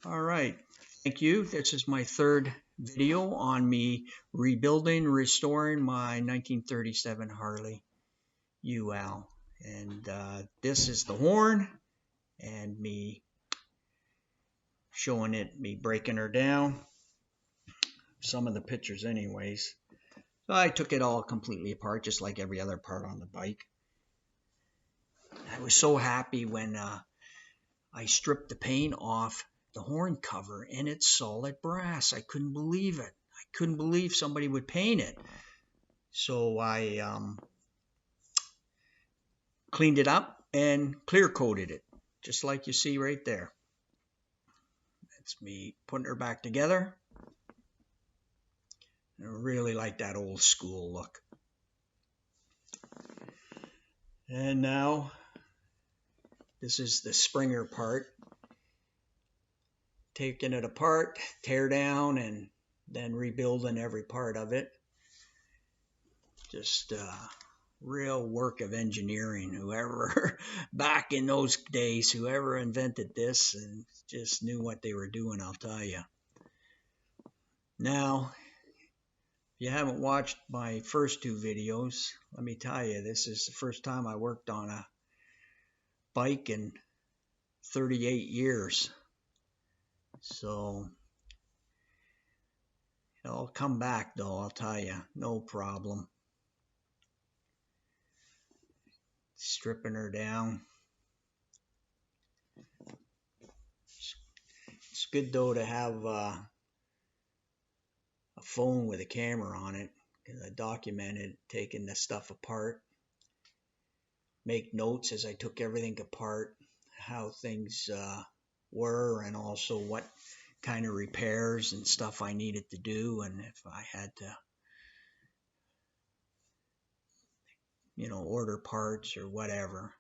All right, thank you. This is my third video on me rebuilding, restoring my 1937 Harley UL. And this is the horn and me showing it, me breaking her down. Some of the pictures anyways. So I took it all completely apart, just like every other part on the bike. I was so happy when I stripped the paint off the horn cover and it's solid brass. I couldn't believe it. I couldn't believe somebody would paint it. So I cleaned it up and clear coated it, just like you see right there. That's me putting her back together. I really like that old school look. And now this is the Springer part. Taking it apart, tear down, and then rebuilding every part of it. Just real work of engineering. Whoever back in those days, whoever invented this and just knew what they were doing, I'll tell you. Now, if you haven't watched my first two videos, let me tell you, this is the first time I worked on a bike in 38 years. So it'll come back though, I'll tell you, no problem. Stripping her down. It's good though to have a phone with a camera on it, because I documented taking the stuff apart, make notes as I took everything apart, how things were, and also what kind of repairs and stuff I needed to do, and if I had to, order parts or whatever.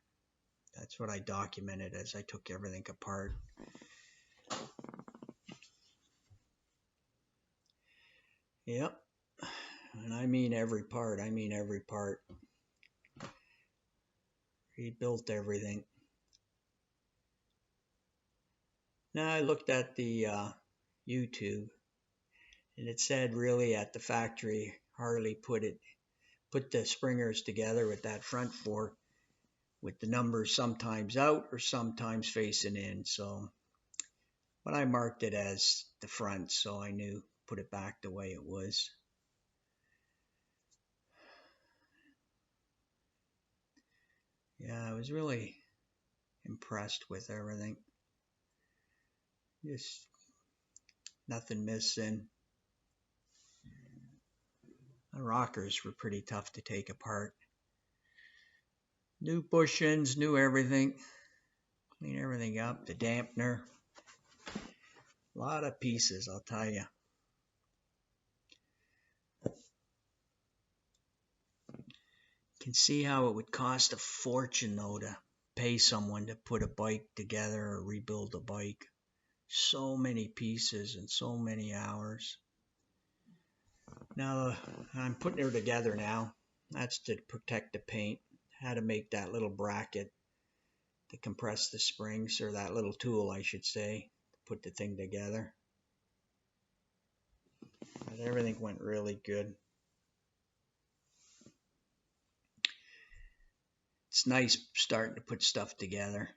That's what I documented as I took everything apart. Yep. And I mean every part. I mean every part. Rebuilt everything. Now I looked at the YouTube, and it said really at the factory Harley put the springers together with that front fork with the numbers sometimes out or sometimes facing in. So, but I marked it as the front, so I knew put it back the way it was. Yeah, I was really impressed with everything. Just nothing missing. The rockers were pretty tough to take apart. New bushings, new everything. Clean everything up. The dampener. A lot of pieces, I'll tell you. You can see how it would cost a fortune though to pay someone to put a bike together or rebuild a bike. So many pieces and so many hours. Now I'm putting her together now. That's to protect the paint. Had to make that little bracket to compress the springs, or that little tool I should say, to put the thing together. But everything went really good. It's nice starting to put stuff together.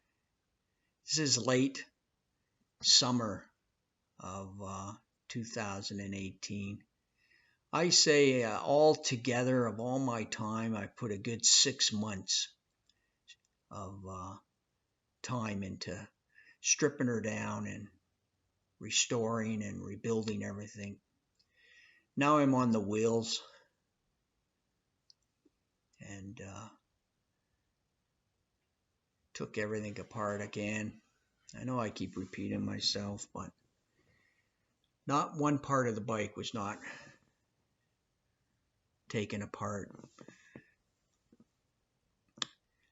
This is late summer of 2018. I say all together of all my time, I put a good 6 months of time into stripping her down and restoring and rebuilding everything. Now I'm on the wheels, and took everything apart again. I know I keep repeating myself, but not one part of the bike was not taken apart.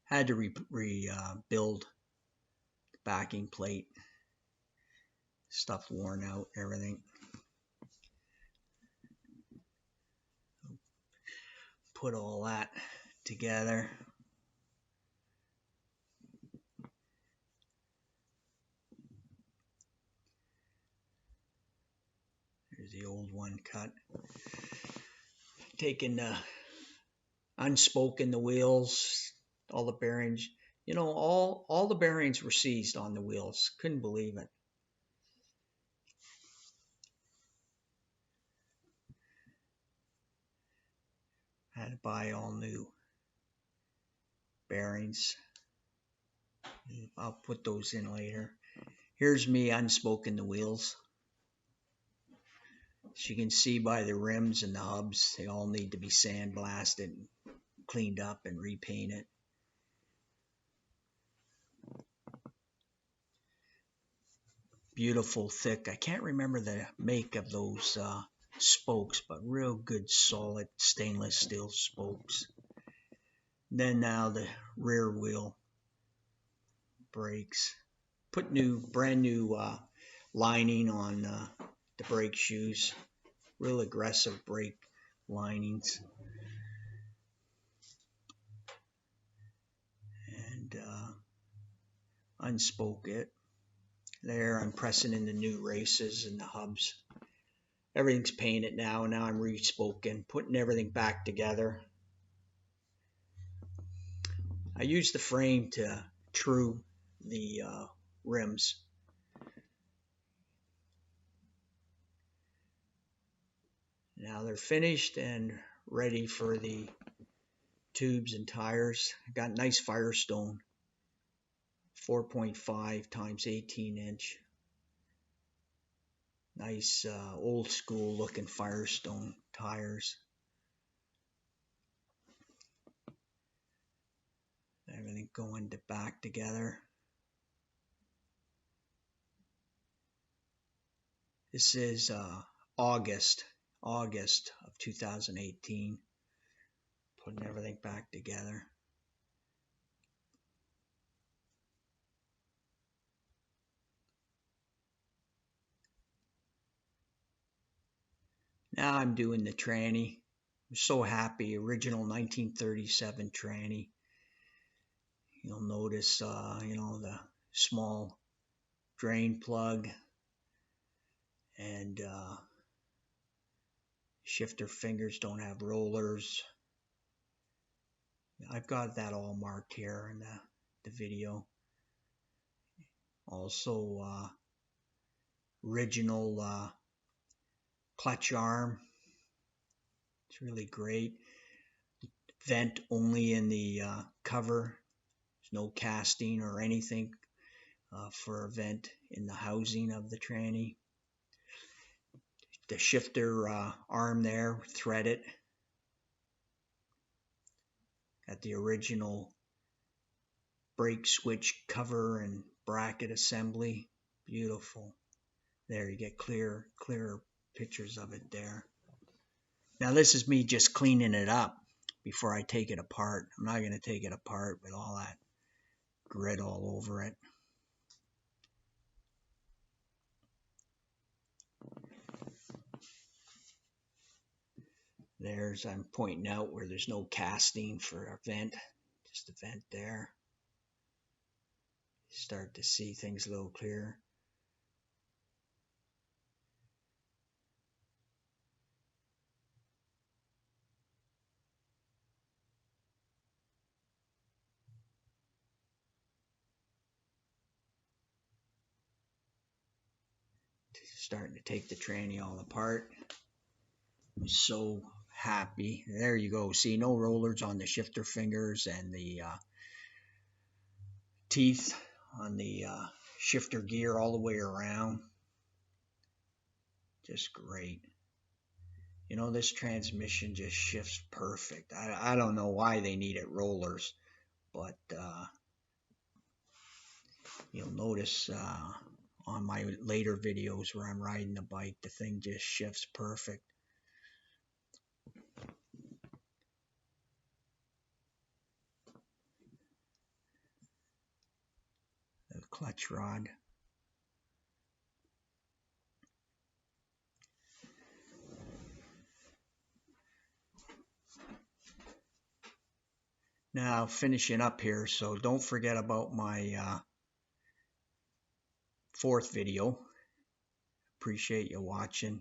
Had to rebuild the backing plate, stuff worn out, everything. Put all that together. There's the old one cut. Taking the unspoken the wheels, all the bearings. You know, all the bearings were seized on the wheels. Couldn't believe it. Had to buy all new bearings. I'll put those in later. Here's me unspoken the wheels. As you can see by the rims and the hubs, they all need to be sandblasted, cleaned up, and repainted. Beautiful, thick. I can't remember the make of those spokes, but real good, solid stainless steel spokes. Then now the rear wheel brakes. Put brand new lining on the brake shoes. Real aggressive brake linings. And unspoke it. There, I'm pressing in the new races and the hubs. Everything's painted now. Now I'm re-spoken, putting everything back together. I used the frame to true the rims. Now they're finished and ready for the tubes and tires. I got nice Firestone 4.5 times 18 inch. Nice old school looking Firestone tires. Everything going back together. This is August of 2018. Putting everything back together. Now I'm doing the tranny. I'm so happy. Original 1937 tranny. You'll notice, you know, the small drain plug and shifter fingers don't have rollers. I've got that all marked here in the video. Also, original clutch arm. It's really great. Vent only in the cover. There's no casting or anything for a vent in the housing of the tranny. The shifter arm there, threaded. Got the original brake switch cover and bracket assembly. Beautiful. There, you get clearer pictures of it there. Now this is me just cleaning it up before I take it apart. I'm not going to take it apart with all that grit all over it. There's, I'm pointing out where there's no casting for a vent, just a vent there. Start to see things a little clearer. Starting to take the tranny all apart. I'm so happy. There you go. See, no rollers on the shifter fingers and the teeth on the shifter gear all the way around. Just great. You know, this transmission just shifts perfect. I don't know why they needed rollers, but you'll notice on my later videos where I'm riding the bike, the thing just shifts perfect. The clutch rod. Now finishing up here, so don't forget about my fourth video. Appreciate you watching.